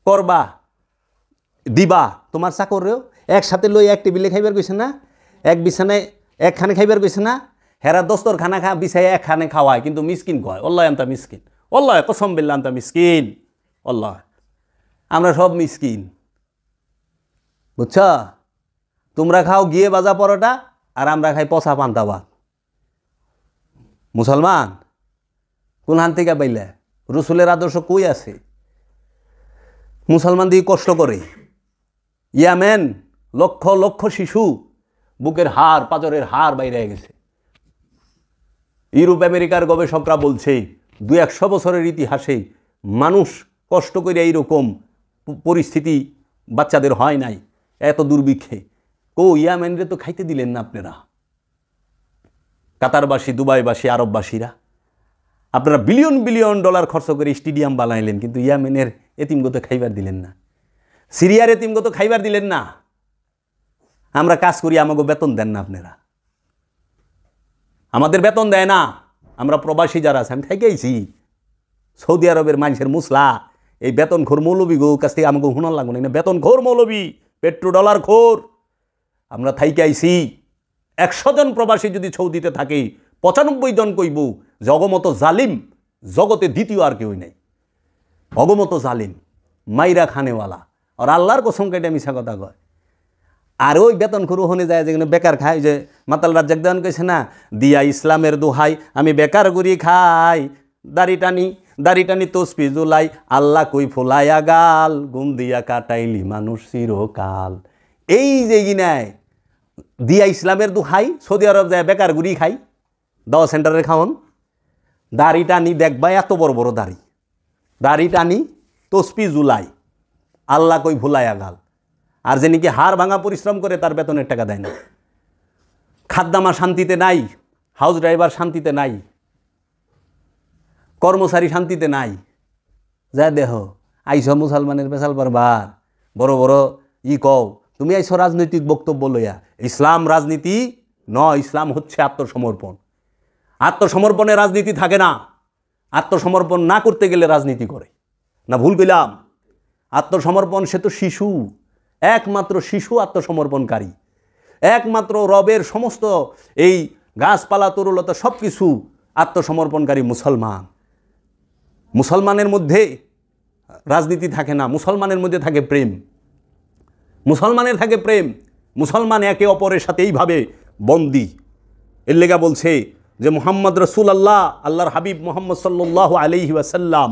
করবা দিবা তোমার চাকরেও একসাথে লই এক টেবিলে খাইবার কইছে না, এক বিছানায় একখানে খাইবার কইছে না, হেরা দস্তর খানা বিছাই একখানে খাওয়ায় কিন্তু মিসকিন কয় অল্লাহ আনতা মিসকিন, অল্লাহ কসম বিল্লাহ আনতা মিসকিন, অল্লাহ আমরা সব মিসকিন, বুঝছ? তোমরা খাও গিয়ে বাজা পরোটা আর আমরা খাই পচা পান্তা ভাত। মুসলমান কোন হান থেকে পাইলে? রসুলের আদর্শ কই আছে? মুসলমান দিয়ে কষ্ট করে। ইয়ামেন লক্ষ লক্ষ শিশু বুকের হাড় পাঁজরের হাড় বাইরে গেছে। ইউরোপ আমেরিকার গবেষকরা বলছে 200 বছরের ইতিহাসে মানুষ কষ্ট করে এইরকম পরিস্থিতি বাচ্চাদের হয় নাই এত দুর্ভিক্ষে। ইয়ামেনরে তো খাইতে দিলেন না আপনারা, কাতারবাসী, দুবাইবাসী, আরববাসীরা, আপনারা বিলিয়ন বিলিয়ন ডলার খরচ করে স্টেডিয়াম বানাইলেন, কিন্তু ইয়ামেনের এতিমগত খাইবার দিলেন না, সিরিয়ার এতিমগত খাইবার দিলেন না। আমরা কাজ করি, আমাকে বেতন দেন না আপনারা, আমাদের বেতন দেয় না। আমরা প্রবাসী যারা আছে, আমি থাকেইছি সৌদি আরবের মানুষের মুসলা, এই বেতন খোর মৌলবী গো কাছ থেকে আমাকে হুনার লাগবে না, বেতন খোর মৌলবী, পেট্রো ডলার খোর। আমরা থাইকে আইছি 100 জন প্রবাসী যদি সৌদিতে থাকে 95 জন কইব যে অগমত জালিম জগতে দ্বিতীয় আর কেউই নাই, অগমত জালিম মাইরা খানেওয়ালা। আর আল্লাহর কসম কেটে মিশা কথা কয়। আর ওই বেতন খরু হনে যায় যেখানে বেকার খায়, যে মাতাল রাজ্জাক দেওয়ান কইছে না, দিয়া ইসলামের দোহাই আমি বেকার গুড়ি খাই, দাড়ি টানি তসপি জুলাই, আল্লাহ কই ফোলাইয়া গাল, গুম দিয়া কাটাইলি মানুষ চিরকাল। এই যে গিনায় দিয়া ইসলামের দোহাই সৌদি আরব যায় বেকার গুড়ি খাই, দাওয়া সেন্টারে খাওন, দাড়ি টানি দেখবা এত বড় বড় দাড়ি টানি তসপি জুলাই, আল্লাহ কই ভুলাইয়া গাল। আর যে নাকি হাড় ভাঙা পরিশ্রম করে তার বেতনের টাকা দেয় না। খাদ্দামা শান্তিতে নাই, হাউস ড্রাইভার শান্তিতে নাই, কর্মচারী শান্তিতে নাই। যা দেহ আইস মুসলমানের পেশাল পারবার বড় বড় কও, তুমি আইস রাজনৈতিক বক্তব্য লইয়া। ইসলাম রাজনীতি নয়, ইসলাম হচ্ছে আত্মসমর্পণ। আত্মসমর্পণে রাজনীতি থাকে না। আত্মসমর্পণ না করতে গেলে রাজনীতি করে না, ভুল গেলাম? আত্মসমর্পণ সে তো শিশু, একমাত্র শিশু আত্মসমর্পণকারী, একমাত্র রবের সমস্ত এই গাছপালা তরুলতা সব কিছু আত্মসমর্পণকারী মুসলমান। মুসলমানের মধ্যে রাজনীতি থাকে না, মুসলমানের মধ্যে থাকে প্রেম, মুসলমানের থাকে প্রেম। মুসলমান একে অপরের সাথে এইভাবে বন্দী। এর লেগা বলছে যে মুহাম্মদ রাসূলুল্লাহ, আল্লাহর হাবিব মুহাম্মদ সাল্লাল্লাহু আলাইহি ওয়াসাল্লাম,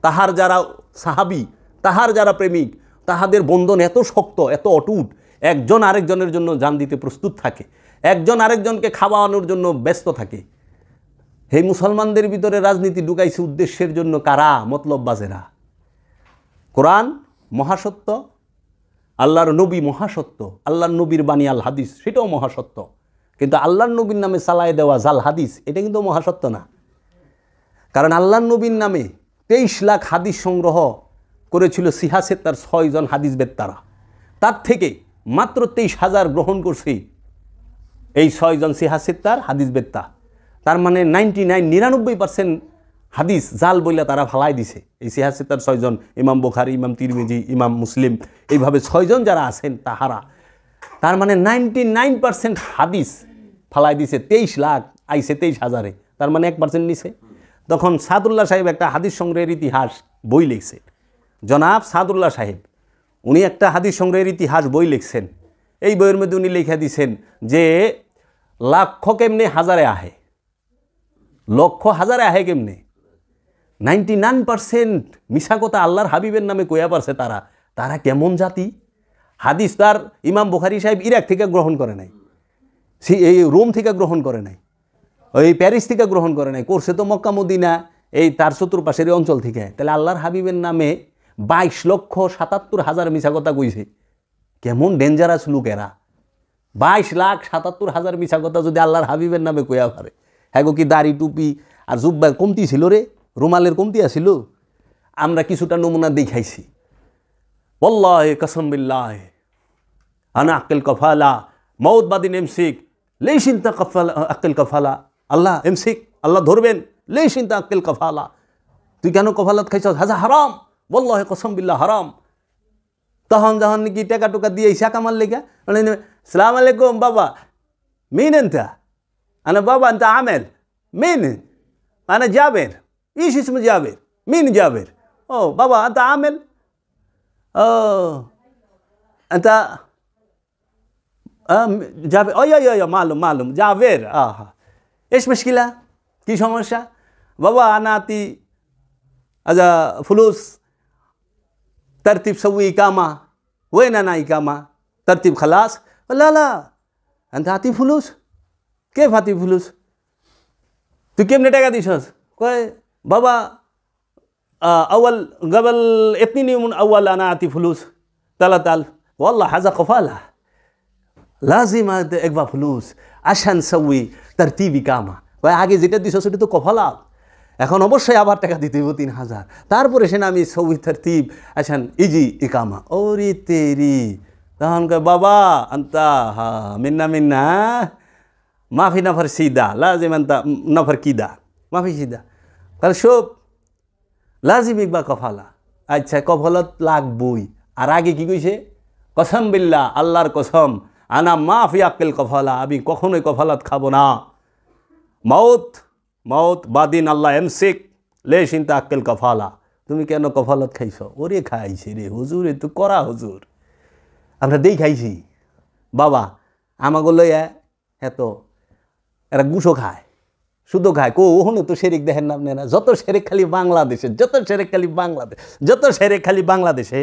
তাহার যারা সাহাবী, তাহার যারা প্রেমিক, তাহাদের বন্ধন এত শক্ত, এত অটুট, একজন আরেকজনের জন্য জান দিতে প্রস্তুত থাকে, একজন আরেকজনকে খাওয়ানোর জন্য ব্যস্ত থাকে। হে মুসলমানদের ভিতরে রাজনীতি ঢুকাইছে উদ্দেশ্যের জন্য কারা? মতলববাজেরা। কোরআন মহাসত্য, আল্লাহর নবী মহাসত্য, আল্লাহর নবীর বাণী আল হাদিস সেটাও মহাসত্য, কিন্তু আল্লাহর নবীর নামে চালায় দেওয়া জাল হাদিস এটা কিন্তু মহাসত্য না। কারণ আল্লাহর নবীর নামে 23 লাখ হাদিস সংগ্রহ করেছিল সিহাসেত্তার 6 জন হাদিস বেত্তারা, তার থেকে মাত্র 23,000 গ্রহণ করছে এই 6 জন সিহাসেত্তার হাদিস বেত্তা। তার মানে 99% হাদিস জাল বইলা তারা ফালাই দিছে। এই সিহাসেত্তার 6 জন, ইমাম বুখারী, ইমাম তিরমিজি, ইমাম মুসলিম, এইভাবে 6 জন যারা আছেন তাহারা, তার মানে 99% হাদিস ফালাই দিছে। 23 লাখ আইছে 23,000-এ, তার মানে 1% নিছে। তখন সাদুল্লাহ সাহেব একটা হাদিস সংগ্রহের ইতিহাস বই লিখছে, জনাব সাদুল্লাহ সাহেব, উনি একটা হাদিস সংগ্রহের ইতিহাস বই লিখছেন। এই বইয়ের মধ্যে উনি লিখে দিছেন যে লক্ষ কেমনে হাজারে আহে, লক্ষ হাজারে আহে কেমনে। 99% মিশা কথা আল্লাহর হাবিবের নামে কইয়া পারছে তারা। তারা কেমন জাতি? হাদিস তার ইমাম বুখারী সাহেব ইরাক থেকে গ্রহণ করে নাই, এই রোম থেকে গ্রহণ করে নাই, ওই প্যারিস থেকে গ্রহণ করে নাই, করছে তো মক্কা মদিনা এই তার চতুর্পাশের অঞ্চল থেকে। তাহলে আল্লাহর হাবিবের নামে 22,77,000 মিশা কথা কইছে। কেমন ডেঞ্জারাস লোক এরা! 22,77,000 মিশা কথা যদি আল্লাহর হাবিবের নামে কইয়া পারে। হ্যাঁ গো, কি দাড়ি টুপি আর জুব্বা কমতি ছিল রে, রুমালের কমতি আছিল? আমরা কিছুটা নমুনা দেখাইছি। ওয়াল্লাহি কসম বিল্লাহ আনা আক্কেল কফালা মউত বাদিন এমসিক লেইশিনতা কফালা আক্কেল কফালা। আল্লাহ এমসিক, আল্লাহ ধরবেন, লেইশিনতা আক্কেল কফালা। তুই কেন কফালাত খাইছ? হাজা হারাম, ওয়াল্লাহি কসম বিল্লাহ হারাম। তখন যখন নাকি টাকা টুকা দিয়ে শাকা মার লেগা সালাম আলাইকুম বাবা مين انت انا بابا انت عامل مين انا جابر ايش اسمه جابر مين جابر اوه بابا انت عامل اوه انت جابر ايوه معلوم جابر ايش مشكله কি সমস্যা বাবা انا اعطي هذا فلوس ترتيب سوي إقامة وين أنا إقامة ترتيب خلاص لا أنت أعطي فلوس كيف أعطي فلوس تو كيف نتاعك ديشوس كوي بابا أول قبل 2 يوم أول أنا أعطي فلوس 3000 والله هذا قفالة لازم أكبر فلوس عشان نسوي ترتيب إقامة كوي আগে যেটা দিছস ওটা তো কফালা এখন অবশ্যই আবার টাকা দিতে হইব 3000 তারপরে সেনা আমি সৌই তরতিব আছেন ইজি ইকামা ওরে তেরি তখন কয় বাবা আন্তা মিন্না মাফি নাফার সিদা লাজিম আন্তা নাফার কিদা মাফি সিদা তাহলে সব লাজিম ইকবা কফালা আচ্ছা কফালত লাগবই আর আগে কি কইছে কসম বিল্লাহ আল্লাহর কসম আনা মাফি আকিল কফালা আমি কখনোই কফালত খাবো না মৌত বাদিন আল্লাহ এমসিক লে চিন্তা আক্কেল কফালা তুমি কেন কফালত খাইছ ওরে খাইছি রে হুজুর এ তো করা হুজুর আমরা দেই খাইছি বাবা আমাকে লইয়া এত এরা গুছো খায় শুধু খায় ওখানে তো শেরেক দেখেন না আপনারা যত শেরেক খালি বাংলাদেশে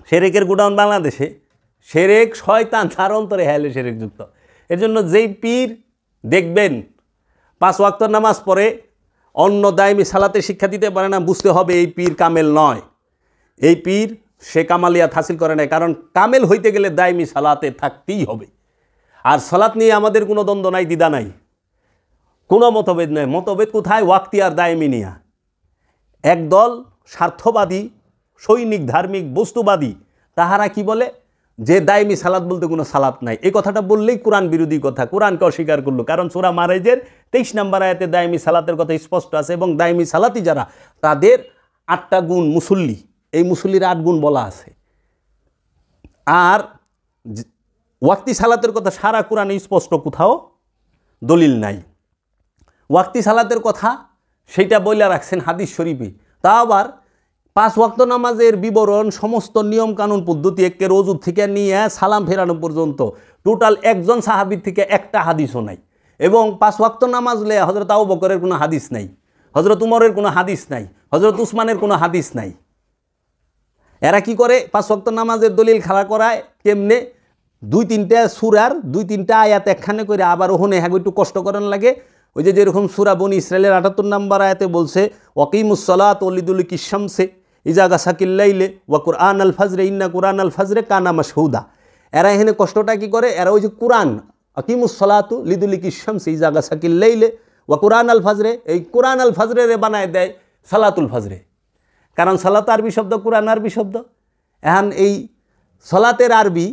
শেরেকের গোডাউন বাংলাদেশে শেরেক শয়তান তার অন্তরে হেলে শেরেক যুক্ত এর জন্য যেই পীর দেখবেন 5 ওয়াক্ত নামাজ পড়ে অন্য দায়মি সালাতে শিক্ষা দিতে পারে না বুঝতে হবে এই পীর কামেল নয় এই পীর সে কামালিয়াত হাসিল করে না কারণ কামেল হইতে গেলে দায়মি সালাতে থাকতেই হবে আর সালাত নিয়ে আমাদের কোনো দ্বন্দ্ব নাই দ্বিধা নাই কোনো মতভেদ নয় মতভেদ কোথায় ওয়াক্তি আর দায়মি নিয়া একদল স্বার্থবাদী সৈনিক ধার্মিক বস্তুবাদী তাহারা কি বলে যে দায়মি সালাত বলতে কোনো সালাত নাই এই কথাটা বললেই কোরআন বিরোধী কথা কোরআনকে অস্বীকার করলো কারণ সূরা মারাইজের 23 নম্বর আয়াতে দায়মি সালাতের কথা স্পষ্ট আছে এবং দায়মি সালাতি যারা তাদের 8টা গুণ মুসল্লি এই মুসল্লির 8 গুণ বলা আছে আর ওয়াক্তি সালাতের কথা সারা কোরআনে স্পষ্ট কোথাও দলিল নাই ওয়াক্তি সালাতের কথা সেটা বইলা রাখছেন হাদিস শরীফে তা আবার 5 ওয়াক্ত নামাজের বিবরণ সমস্ত নিয়ম কানুন পদ্ধতি একে রোজু থেকে নিয়ে সালাম ফেরানো পর্যন্ত টোটাল একজন সাহাবীর থেকে একটা হাদিসও নাই এবং 5 ওয়াক্ত নামাজ লে হযরত আবু বকরের কোনো হাদিস নাই হযরত উমরের কোনো হাদিস নাই হযরত উসমানের কোনো হাদিস নাই এরা কি করে 5 ওয়াক্ত নামাজের দলিল খাড়া করায় কেমনে 2-3টা সূরার 2-3টা আয়াত একখানে করে আবার ওখানে একটু কষ্ট করার লাগে ওই যে যেরকম সূরা বনি ইসরাইলের 78 নম্বর আয়াতে বলছে ওয়াকিমুস সালাত ওয়ালিদুলিকিশ শামসে ইজা গাসাকিল লাইলে ওয়া কুরআন আল ফাজরে ইন্না কুরআন আল ফাজরে কানা মাশহুদা এরা এখানে কষ্টটা কি করে এরা ওই যে কুরআন আকিমুস সালাতু লিদুলিকিশ শামসে ইজা গাসাকিল লাইলে ওয়া কুরআন আল ফাজরে এই কুরআন আল ফাজরে রে বানায় দেয় সালাতুল ফাজরে কারণ সালাত আরবি শব্দ কুরআন আরবি শব্দ এখন এই সালাতের আরবি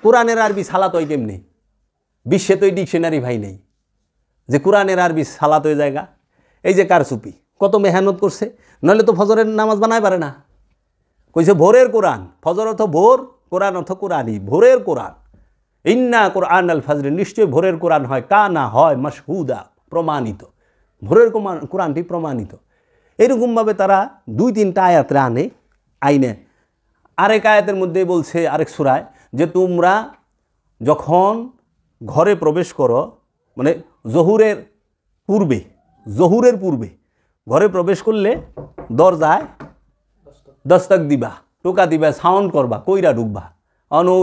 কুরআনের আরবি সালাত হয় কেমনে বিশ্বে তো এই ডিকশনারি ভাই নেই যে কুরআনের আরবি সালাত হয়ে জায়গা এই যে কারসুপি কত মেহনত করছে নইলে তো ফজরের নামাজ বানাই পারে না কইছে ভোরের কোরআন ফজর অর্থ ভোর কোরআন অর্থ কোরআনই ভোরের কোরআন ইন্না কুরআন আল ফাজরে নিশ্চয় ভোরের কোরআন হয় কানা হয় মাশহুদা প্রমাণিত ভোরের কোরআনটি প্রমাণিত এরকমভাবে তারা 2-3টা আয়াত আইনে আরেক আয়াতের মধ্যে বলছে আরেক সূরায় যে তোমরা যখন ঘরে প্রবেশ করো মানে জহুরের পূর্বে ঘরে প্রবেশ করলে দরজায় দস্তক দিবা টোকা দিবা সাউন্ড করবা কইরা ঢুকবা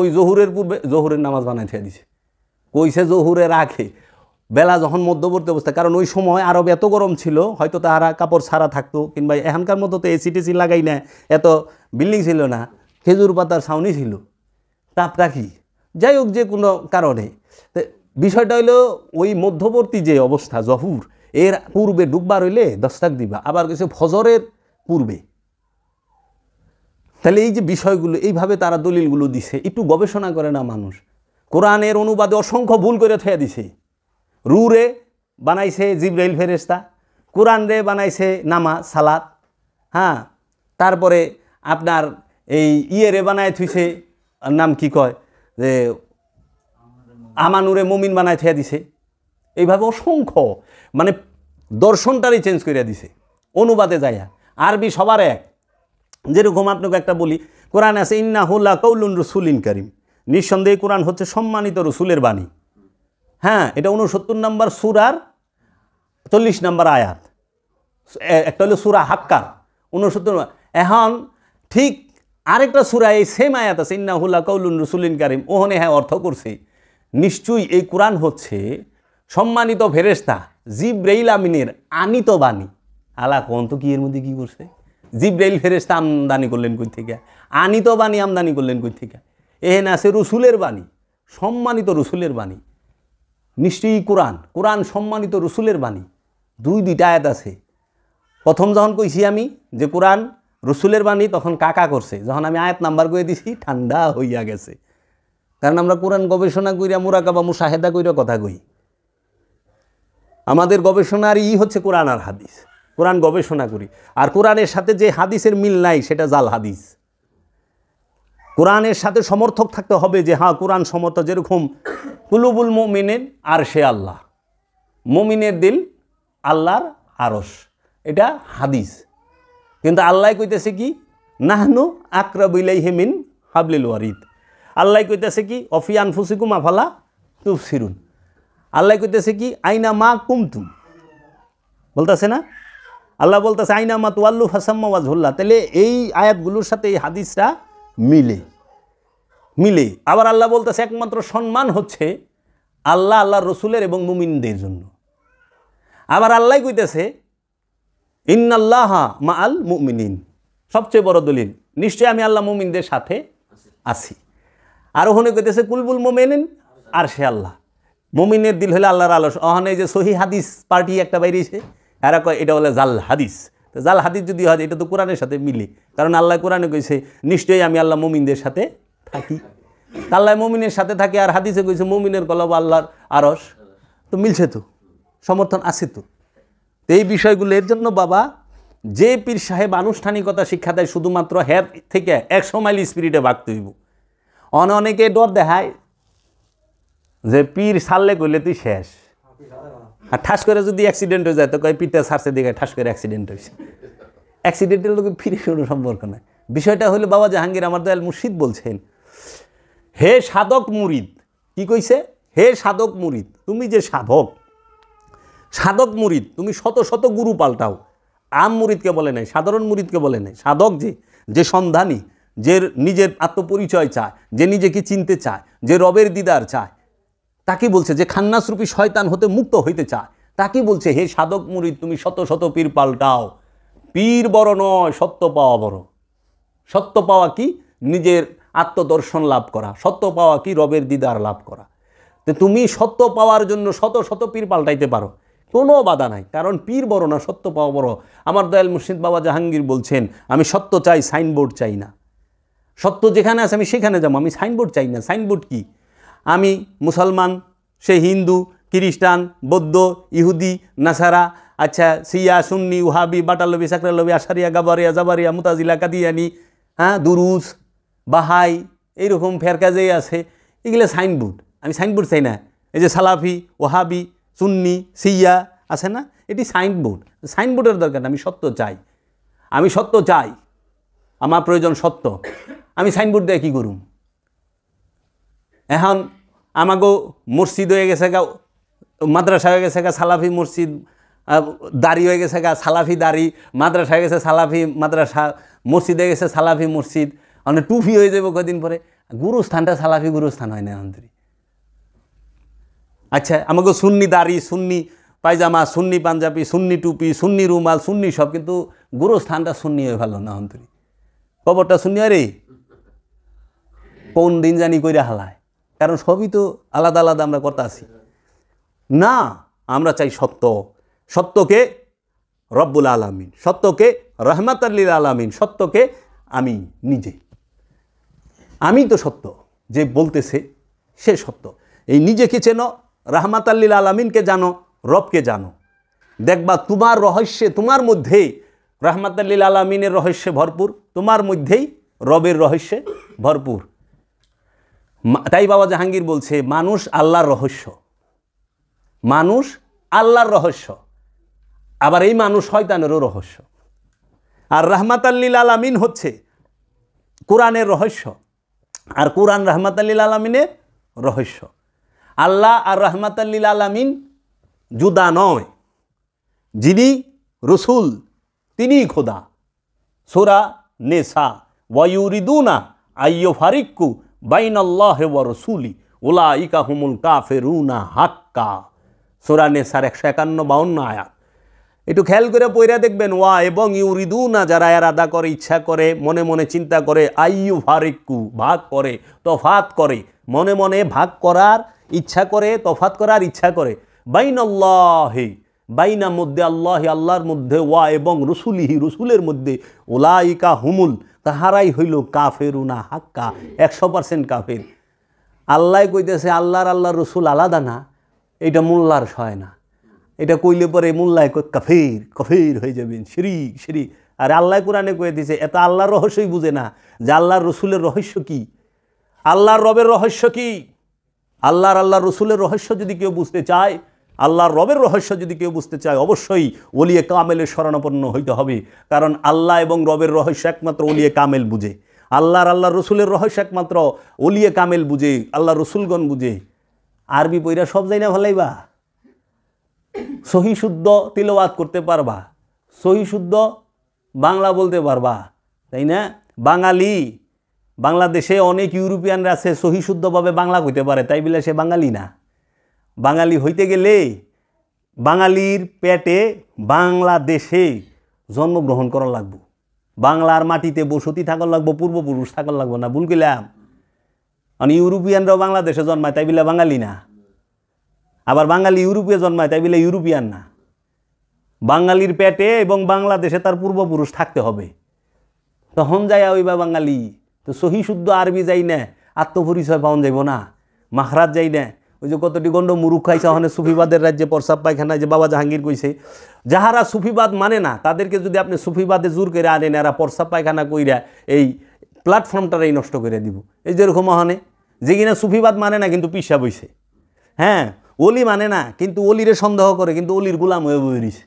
ওই জহুরের পূর্বে জহুরের নামাজ বানাই থিয়া দিছে কইছে জহুরে রাখে বেলা যখন মধ্যবর্তী অবস্থা কারণ ওই সময় আরব এত গরম ছিল হয়তো তাহারা কাপড় ছাড়া থাকতো কিংবা এখানকার মতো তো এসি টেসি লাগাই না এত বিল্ডিং ছিল না খেজুর পাতার ছাউনি ছিল তাপটা কি যাই হোক যে কোনো কারণে বিষয়টা হইলো ওই মধ্যবর্তী যে অবস্থা জহুর এর পূর্বে ডুববার হইলে দস্তাক দিবা আবার কিছু ফজরের পূর্বে তাহলে এই যে বিষয়গুলো এইভাবে তারা দলিলগুলো দিছে একটু গবেষণা করে না মানুষ কোরআনের অনুবাদে অসংখ্য ভুল করে থুয়া দিছে রুরে বানাইছে জিবরাইল ফেরেশতা কোরআন রে বানাইছে নামাজ সালাত হ্যাঁ তারপরে আপনার এই ইয়েরে বানায় থুইছে, নাম কি কয় যে আমানুরে মুমিন বানায় থিয়া দিছে। এইভাবে অসংখ্য মানে দর্শনটারই চেঞ্জ করে দিছে অনুবাদে যাইয়া। আরবি সবার এক। যেরকম আপনাকে একটা বলি, কোরআন আছে ইন্নাহু লাকাউলুন রাসূলিন কারীম, নিঃসন্দেহে কোরআন হচ্ছে সম্মানিত রসুলের বাণী। হ্যাঁ, এটা 69 নম্বর সূরার 40 নম্বর আয়াত। একটা হলো সূরা হাক্কার 69। এখন ঠিক আরেকটা সূরা এই সেম আয়াত আছে ইন্নাহু লাকাউলুন রাসূলিন কারীম, ওখানে হ্যাঁ অর্থ করছে নিশ্চয়ই এই কোরআন হচ্ছে সম্মানিত ফেরেশতা জিবরাইল আমিনের আনিত বাণী। আলা কোন তো কি এর মধ্যে কি করছে? জিবরাইল ফেরেশতা আমদানি করলেন কই থেকে? আনিত বাণী আমদানি করলেন কই থেকে? এখানে আছে রসুলের বাণী, সম্মানিত রসুলের বাণী। নিশ্চয়ই কোরআন, কোরআন সম্মানিত রসুলের বাণী। দুইটা আয়াত আছে। প্রথম যখন কইছি আমি যে কোরআন রসুলের বাণী, তখন কাকা করছে। যখন আমি আয়াত নাম্বার করে দিছি ঠান্ডা হইয়া গেছে। কারণ আমরা কোরআন গবেষণা কইরা মুরাকাবা মুশাহেদা কইরা কথা কই। আমাদের গবেষণার হচ্ছে কোরআন আর হাদিস। কোরআন গবেষণা করি, আর কোরআনের সাথে যে হাদিসের মিল নাই সেটা জাল হাদিস। কোরআনের সাথে সমর্থক থাকতে হবে যে হ্যাঁ কোরআন সমর্থক। যেরকম কুলুবুল মুমিনিন আর সে আল্লাহ, মুমিনের দিল আল্লাহর আরশ, এটা হাদিস। কিন্তু আল্লাহ কইতেছে কি নাহনু আকরাবু ইলাইহি মিন হাবলিল ওয়ারিদ। আল্লাহ কইতেছে কি অফি আনফুসিকুম আফালা তুবসিরুন। আল্লাহ কইতেছে কি আইনা মা কুমতুম, বলতেছে না? আল্লাহ বলতেছে আইনা মা তুয়াল্লু ফাসাম্মা ওয়াজহুল্লাহ। তাহলে এই আয়াতগুলোর সাথে এই হাদিসটা মিলে। আবার আল্লাহ বলতেছে একমাত্র সম্মান হচ্ছে আল্লাহ আল্লাহর রসুলের এবং মুমিনদের জন্য। আবার আল্লাহ কইতেছে ইন্নাল্লাহা মাআল মুমিনিন, সবচেয়ে বড় দলিল নিশ্চয়ই আমি আল্লাহ মুমিনদের সাথে আছি। আর ওখানে কইতেছে কুলবুল মুমিনিন আর সে আল্লাহ, মুমিনের দিল হলে আল্লাহর আলস। ওখানে যে সহি হাদিস পার্টি একটা বাইরেছে, এরা কয় এটা বলে জাল হাদিস। তো জাল হাদিস যদি হয় এটা তো কোরআনের সাথে মিলে, কারণ আল্লাহ কোরআনে কইছে নিশ্চয়ই আমি আল্লাহ মুমিনদের সাথে থাকি। আল্লাহ মুমিনের সাথে থাকে, আর হাদিসে কইছে মুমিনের কলব আল্লাহর আরশ। তো মিলছে, তো সমর্থন আছে। তো এই বিষয়গুলো এর জন্য বাবা, যে পীর সাহেব আনুষ্ঠানিকতা শিক্ষা দেয় শুধুমাত্র হ্যাঁ থেকে 100 মাইল স্পিরিটে ভাগতে হইব। অনেকে ডর দেখায় যে পীর ছাড়লে কইলে তুই শেষ, আর ঠাস করে যদি অ্যাক্সিডেন্ট হয়ে যায় তো কয় পীরটা ছাড়ছে দিকে ঠাস করে অ্যাক্সিডেন্ট হয়েছে। অ্যাক্সিডেন্টের লোকে ফিরে কোনো সম্পর্ক নাই। বিষয়টা হলো বাবা জাহাঙ্গীর আমার দয়াল মুর্শিদ বলছেন, হে সাধক মুরিদ, কি কইছে? হে সাধক মুরিদ, তুমি যে সাধক মুরিদ, তুমি শত শত গুরু পাল্টাও। আম মুরিদকে বলে নাই, সাধারণ মুরিদকে বলে নাই। সাধক যে সন্ধানী, যে নিজের আত্মপরিচয় চায়, যে নিজেকে চিনতে চায়, যে রবের দিদার চায়, তাকে বলছে। যে খান্নাসরূপী শয়তান হতে মুক্ত হইতে চায়, তাকে বলছে হে সাধক মুরিদ তুমি শত শত পীর পাল্টাও। পীর বড় নয়, সত্য পাওয়া বড়। সত্য পাওয়া কি? নিজের আত্মদর্শন লাভ করা। সত্য পাওয়া কি? রবের দিদার লাভ করা। তো তুমি সত্য পাওয়ার জন্য শত শত পীর পাল্টাইতে পারো, কোনো বাধা নাই। কারণ পীর বড় না, সত্য পাওয়া বড়। আমার দয়াল মুর্শিদ বাবা জাহাঙ্গীর বলছেন, আমি সত্য চাই, সাইনবোর্ড চাই না। সত্য যেখানে আছে আমি সেখানে যাবো, আমি সাইনবোর্ড চাই না। সাইনবোর্ড কি? আমি মুসলমান, সে হিন্দু, খ্রিস্টান, বৌদ্ধ, ইহুদি, নাসারা, আচ্ছা সিয়া, সুন্নি, ওহাবি, বাটালবি, সাকরালবি, আশারিয়া, গাবারিয়া, জাবারিয়া, মুতাজিলা, কাদিয়ানি, হ্যাঁ দুরুজ, বাহাই, এইরকম ফেরকা যে আছে, এগুলো সাইনবোর্ড। আমি সাইনবোর্ড চাই না। এই যে সালাফি, ওহাবি, সুন্নি, সিয়া আছে না, এটি সাইনবোর্ড। সাইনবোর্ডের দরকার না, আমি সত্য চাই। আমি সত্য চাই, আমার প্রয়োজন সত্য। আমি সাইনবোর্ড দিয়ে কী করুম? এখন আমাগো মসজিদ হয়ে গেছে গা, মাদ্রাসা হয়ে গেছে গা সালাফি মসজিদ, দাড়ি হয়ে গেছে গা সালাফি দাড়ি, মাদ্রাসা হয়ে গেছে সালাফি মাদ্রাসা, মসজিদ হয়ে গেছে সালাফি মসজিদ, মানে টুপি হয়ে যাবো কদিন পরে। গুরুস্থানটা সালাফি গুরুস্থান হয় না অন্তরি। আচ্ছা আমাকে সুন্নি দাড়ি, সুন্নি পায়জামা, সুন্নি পাঞ্জাবি, সুন্নি টুপি, সুন্নি রুমাল, সুন্নি সব, কিন্তু গুরুস্থানটা সুন্নি হয়ে ভালো না অন্তরি। কবরটা সুন্নি হয় রে, কোন দিন জানি কইরা হালায়। কারণ সবই তো আলাদা আলাদা আমরা কথা আছি না। আমরা চাই সত্য। সত্যকে রব্বুল আলামিন, সত্যকে রহমাতুল লিল আলামিন, সত্যকে আমি নিজে। আমি তো সত্য, যে বলতেছে সে সত্য। এই নিজেকে চেনো, রহমাতুল লিল আলামিনকে জানো, রবকে জানো। দেখবা তোমার রহস্যে, তোমার মধ্যেই রহমাতুল লিল আলামিনের রহস্যে ভরপুর, তোমার মধ্যেই রবের রহস্যে ভরপুর। তাই বাবা জাহাঙ্গীর বলছে মানুষ আল্লাহর রহস্য, মানুষ আল্লাহর রহস্য, আবার এই মানুষ শয়তানেরও রহস্য। আর রাহমাতাল লিল আলামিন হচ্ছে কোরআনের রহস্য, আর কোরআন রাহমাতাল লিল আলামিনের রহস্য। আল্লাহ আর রাহমাতাল লিল আলামিন জুদা নয়, যিনি রসুল তিনিই খোদা। সূরা নিসা ওয়ায়ুরিদুনা আইয়ুফারিক্কু বাইনাল্লাহি ওয়া রাসূলি উলাইকা হুমুল কাফিরুনা হাক্কা। সূরা নিসার 151-52 আয়াত। একটু খেয়াল করে পড়ে দেখবেন, ওয়া এবং ইউরিদুনা যারা এরাদা করে, ইচ্ছা করে, মনে মনে চিন্তা করে, আইয়ুফারিক্কু ভাগ করে, তফাত করে, মনে মনে ভাগ করার ইচ্ছা করে, তফাত করার ইচ্ছা করে, বাইনাল্লাহি বাইনা মধ্যে আল্লাহি আল্লাহর মধ্যে, ওয়া এবং রসুলিহি রসুলের মধ্যে, উলাইকা হুমুল তাহারাই হইল কাফেরুনা হাক্কা 100% কাফের। আল্লাহ কইতেছে আল্লাহর রসুল আলাদা না, এটা মোল্লার সয় না। এটা কইলে পরে মোল্লায় কাফের কাফের হয়ে যাবেন, শিরিক শিরিক। আর আল্লাহ কোরআনে কয়ে দিছে এত আল্লাহর রহস্যই বুঝে না যে আল্লাহর রসুলের রহস্য কি, আল্লাহর রবের রহস্য কি। আল্লাহর রসুলের রহস্য যদি কেউ বুঝতে চায়, আল্লাহর রবের রহস্য যদি কেউ বুঝতে চায়, অবশ্যই ওলিয়ে কামেলের শরণাপন্ন হইতে হবে। কারণ আল্লাহ এবং রবের রহস্য একমাত্র ওলিয়ে কামেল বুঝে। আল্লাহর রসুলের রহস্য একমাত্র ওলিয়ে কামেল বুঝে, আল্লাহ রসুলগণ বুঝে। আরবি পইরা সব যাই না ভালাইবা, সহি শুদ্ধ তিলাওয়াত করতে পারবা, সহি শুদ্ধ বাংলা বলতে পারবা, তাই না? বাংলাদেশে অনেক ইউরোপিয়ানরা আছে সহি শুদ্ধভাবে বাংলা কইতে পারে, তাই বলে সে বাঙালি না। বাঙালি হইতে গেলে বাঙালির পেটে বাংলাদেশে জন্মগ্রহণ করা লাগবো, বাংলার মাটিতে বসতি থাকার লাগবো, পূর্বপুরুষ থাকার লাগবো না। ভুল গেলাম? মানে ইউরোপিয়ানরাও বাংলাদেশে জন্মায়, তাই বলে বাঙালি না। আবার বাঙালি ইউরোপে জন্মায়, তাই বলে ইউরোপিয়ান না। বাঙালির পেটে এবং বাংলাদেশে তার পূর্বপুরুষ থাকতে হবে, তখন যাই ওইবা বাঙালি। তো সহি শুদ্ধ আরবি যাই না, আত্মপরিচয় পাওয়া যাইব না, মাখরাজ যাই না। ওই যে কতটি গণ্ড মুরুখ খাইছে ওখানে সুফিবাদের রাজ্যে প্রস্রাব পায়খানায়, যে বাবা জাহাঙ্গীর কইছে যাহারা সুফিবাদ মানে না তাদেরকে যদি আপনি সুফিবাদে জোর করে আনেন, এরা প্রস্রাব পায়খানা কইরা এই প্ল্যাটফর্মটারাই নষ্ট করে দিব। এই যেরকম ওখানে যে কিনা সুফিবাদ মানে না কিন্তু পিসা বইছে, হ্যাঁ, অলি মানে না কিন্তু অলিরে সন্দেহ করে, কিন্তু অলির গোলাম হয়ে বই রইছে।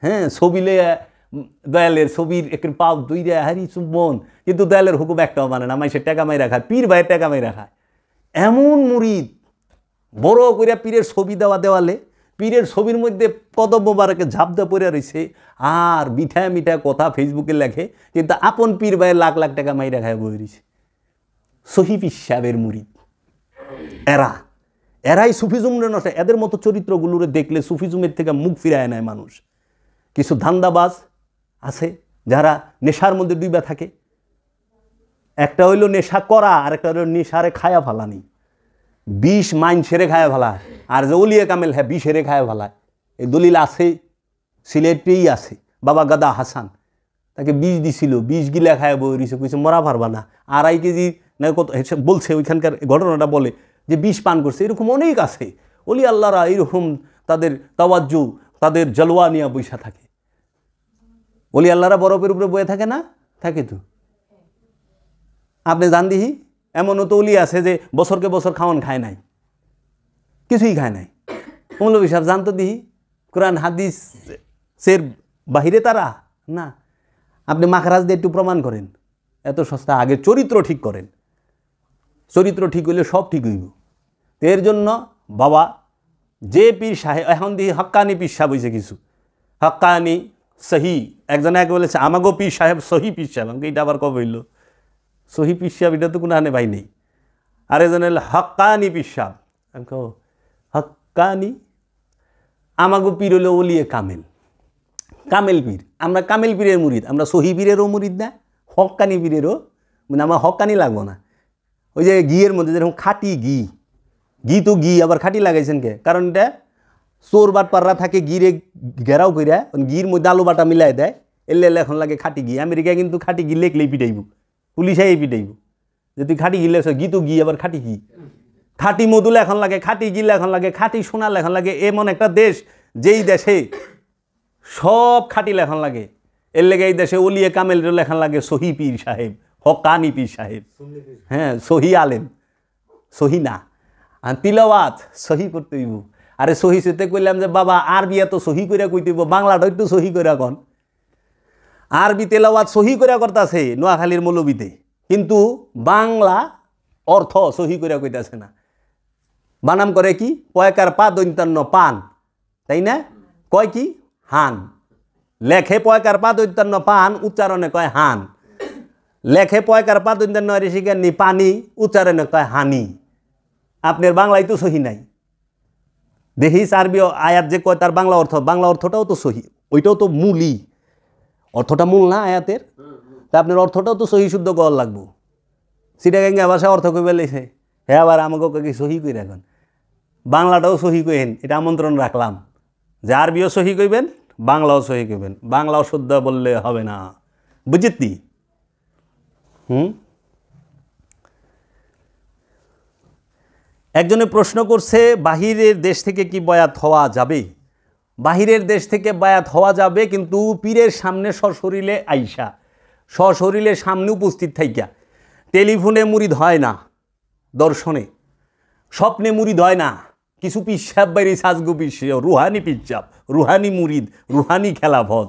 হ্যাঁ, ছবিলে দয়ালের ছবির একের পাও দুইরা হারি চুম্বন, কিন্তু দয়ালের হুকুম একটাও মানে না, মাইসের টাকা মাই রাখায়, পীর ভাইয়ের টাকা মাই রাখায়। এমন মুরিদ বড় কইরা পীরের ছবি দেওয়া দেওয়ালে, পীরের ছবির মধ্যে কদম মোবারকে ঝাঁপ দেওয়া পড়ে রয়েছে, আর মিঠা মিঠা কথা ফেসবুকে লেখে, কিন্তু আপন পীর ভাইয়ের লাখ লাখ টাকা মাই রাখায় বই রয়েছে। সহি পীর সাহেবের মুরিদ এরাই সুফিজুমরে নষ্ট। এদের মতো চরিত্রগুলোরে দেখলে সুফিজুমের থেকে মুখ ফিরায় নেয় মানুষ। কিছু ধান্দাবাজ আছে যারা নেশার মধ্যে ডুইবা থাকে, একটা হইল নেশা করা, আর একটা হইল নেশারে খায়া ফালানি। 20 মাইন সেরে খায়া ফেলায়, আর যে অলিয়ে কামেল হ্যাঁ 20 সেরে খায়া ফেলায়। এই দলিল আছে, সিলেটেই আছে। বাবা গাদা হাসান তাকে 20 দিছিল, 20 গিলা খায়া বই রয়েছে, কইছে মরা পারবা না। 2.5 কেজি না কত বলছে, ওইখানকার ঘটনাটা বলে যে 20 পান করছে। এরকম অনেক আছে অলি আল্লাহরা, এরকম তাদের তাওয়াজ্জু, তাদের জলওয়া নিয়ে বৈশা থাকে। অলি আল্লাহরা বরফের উপরে বয়ে থাকে না? থাকে তো। আপনি জান দিহি এমনও তো অলি আছে যে বছরকে বছর খাওয়ান খায় নাই, কিছুই খায় নাই। মৌলভী সাহেব জানতো দিহি কোরআন হাদিসের বাহিরে তারা না। আপনি মাখরাজ দিয়ে একটু প্রমাণ করেন, এত সস্তা। আগে চরিত্র ঠিক করেন, চরিত্র ঠিক হইলে সব ঠিক হইব। এর জন্য বাবা যে পীর সাহেব এখন দিহি হক্কানি পীর সাহেব হয়েছে, কিছু হক্কানি সহি, একজনে একে বলেছে আমাগো পীর সাহেব সহি পীর সাহেব। আমাকে এটা আবার কবে হইল সহি পীর সাহেব? এটা তো কোনো আনে ভাই নেই। আর একজন হলো হক্কানি পীর সাহেব। আমি কো হক্কানি, আমাগো পীর হলো ওলিয়ে কামেল, কামেল পীর। আমরা কামেল পীরের মুরিদ, আমরা সহি পীরেরও মুরিদ না, হক্কানি পীরেরও। মানে আমার হক্কানি লাগবো না। ওই যে ঘিয়ের মধ্যে যেরকম খাঁটি ঘি, ঘি তো ঘি আবার খাঁটি লাগাইছেন কে? কারণ এটা চোর বাটপাররা থাকে ঘিরে ঘেরাও কইরা, ঘির মধ্যে আলু বাটা মিলাই দেয়, এলে এখন লাগে খাঁটি ঘি। আমেরিকায় কিন্তু খাঁটি ঘি লেখলেই পিটাইব, পুলিশাই পিটাইব যে তুই খাঁটি ঘি লেখ। ঘি তো ঘি আবার খাঁটি ঘি, খাঁটি মধু লেখন লাগে, খাঁটি ঘি লেখন লাগে, খাঁটি সোনা লেখন লাগে। এমন একটা দেশ যেই দেশে সব খাঁটি লেখন লাগে, এর লেগে এই দেশে ওলিয়ে কামেল লেখন লাগে সহি পীর সাহেব, হকানি পীর সাহেব, হ্যাঁ সহি আলেম, সহি না, আর তিলাওয়াত সহি করতে হইব। আরে সহি সেতে কইলাম যে বাবা আরবি এত সহি কইরা কইতে হইব, বাংলাটা একটু সহি কইরা কন। আরবি তেলাওয়াত সহি কইরা করতেছে নোয়াখালীর মৌলবীতে, কিন্তু বাংলা অর্থ সহি কইরা কইতাছে না। বানাম করে কি পয়কার পা দৈন্তান্ন পান, তাই না? কয় কি হান, লেখে পয়কার পা দৈন্তান্ন পান, উচ্চারণে কয় হান। লেখে পয়কার পা দৈন্তান্ন ঋষিজ্ঞানী পানি, উচ্চারণে কয় হানি। আপনার বাংলায় তো সহি নাই। দেখিস আরবি আয়াত যে কয় তার বাংলা অর্থ, বাংলা অর্থটাও তো সহি, ওইটাও তো মূলই, অর্থটা মূল না আয়াতের, তা আপনার অর্থটাও তো সহি শুদ্ধ করা লাগবো। চিটাগাঙ্গা ভাষা অর্থ কই বলেছে, হ্যাঁ আবার আমাকে কি সহি কই রাখেন, বাংলাটাও সহি কইেন, এটা আমন্ত্রণ রাখলাম যে আরবিও সহি কইবেন, বাংলাও সহি কইবেন। বাংলাও শুদ্ধ বললে হবে না, বুঝতি? একজনে প্রশ্ন করছে বাহিরের দেশ থেকে কি বয়াত হওয়া যাবে? বাহিরের দেশ থেকে বায়াত হওয়া যাবে, কিন্তু পীরের সামনে সশরীরে আইসা, সশরীরে সামনে উপস্থিত থাইকা। টেলিফোনে মুরিদ হয় না, দর্শনে স্বপ্নে মুরিদ হয় না। কিছু পিসাব বাইরে সাজগু পিসিও রুহানি পিসাব, রুহানি মুরিদ, রুহানি খেলাফত।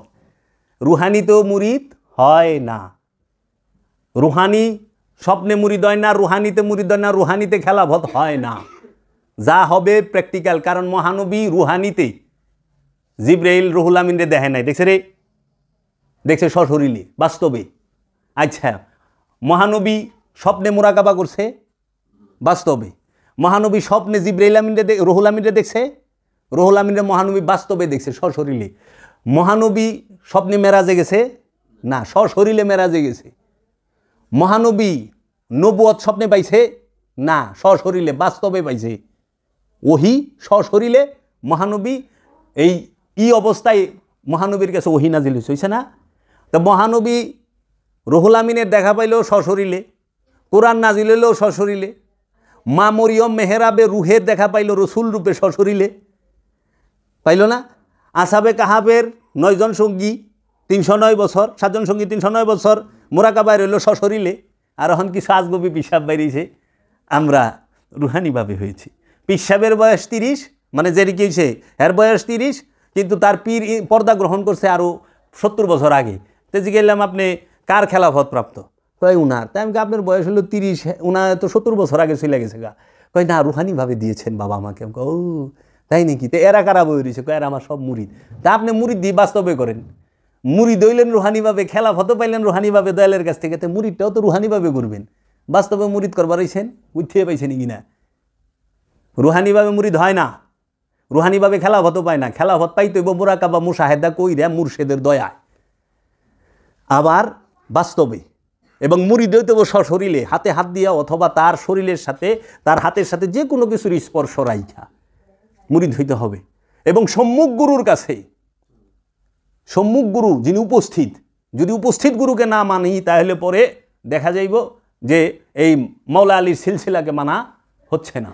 রুহানিতেও মুরিদ হয় না, রুহানি স্বপ্নে মুরিদ হয় না, রুহানিতে মুরিদ হয় না, রুহানিতে খেলাফত হয় না। যা হবে প্র্যাকটিক্যাল, কারণ মহানবী রুহানিতে জিব্রাইল রুহুল আমিনরে দেখে নাই, দেখছে রে, দেখছে সশরীরে বাস্তবে। আচ্ছা, মহানবী স্বপ্নে মুরাকাবা করছে বাস্তবে, মহানবী স্বপ্নে জিব্রাইল আমিনরে রুহুল আমিনরে দেখছে, রুহুল আমিনরে মহানবী বাস্তবে দেখছে সশরীরে। মহানবী স্বপ্নে মেরাজে গেছে না, সশরীরে মেরাজে গেছে। মহানবী নবুয়ত স্বপ্নে পাইছে না, সশরীরে বাস্তবে পাইছে। ওহি সশরীরে মহানবী এই অবস্থায় মহানবীর কাছে ওহি নাজিল হয়েছে না? তো মহানবী রুহুল আমিনের দেখা পাইলেও সশরীরে, কোরআন নাজিল হইলেও সশরীরে, মা মরিয়ম মেহরাবে রুহের দেখা পাইল রসুল রূপে সশরীরে, পাইল না? আসাবে কাহাবের 9 জন সঙ্গী 309 বছর, 7 জন সঙ্গী 309 বছর মোরাকাবায় রইল সশরীরে। আর এখন কিছু আজগবি পিসাব বাইরেছে, আমরা রুহানিভাবে হয়েছি। পিসাবের বয়স 30, মানে যেটি কি হয়েছে এর বয়স 30, কিন্তু তার পীর পর্দা গ্রহণ করছে আরও 70 বছর আগে। তেজি গেলাম আপনি কার খেলাফত প্রাপ্ত? কয় উনার। তাই আমি আপনার বয়স হলো 30, উনার তো 70 বছর আগে চলে গেছে গা। কয় না, রুহানিভাবে দিয়েছেন বাবা আমাকে। ও তাই নাকি? তো এরা কারা বই রয়েছে? কয় এরা আমার সব মুরিদ। তা আপনি মুরিদ দিয়ে বাস্তবে করেন, মুরিদ হইলেন রুহানিভাবে, খেলাফতও পাইলেন রুহানিভাবে দয়ালের কাছ থেকে, তো মুরিদটাও তো রুহানিভাবে করবেন। বাস্তবে মুরিদ করবার রয়েছেন, উঠিয়ে পাইছেন কি না? রুহানিভাবে মুরিদ হয় না, রুহানিভাবে খেলাফতও পায় না। খেলাফত পাইতে হইব মুরাকাবা মুশাহেদা কইরা মুর্শেদের দয়ায়, আবার বাস্তবে। এবং মুরিদ হইতে হইব সশরীরে, হাতে হাত দিয়া অথবা তার শরীরের সাথে, তার হাতের সাথে যে কোনো কিছুর স্পর্শ রাইখা মুরিদ হইতে হবে। এবং সম্মুখ গুরুর কাছে, সম্মুখ গুরু যিনি উপস্থিত, যদি উপস্থিত গুরুকে না মানি তাহলে পরে দেখা যাইব যে এই মাওলা আলীর সিলসিলাকে মানা হচ্ছে না।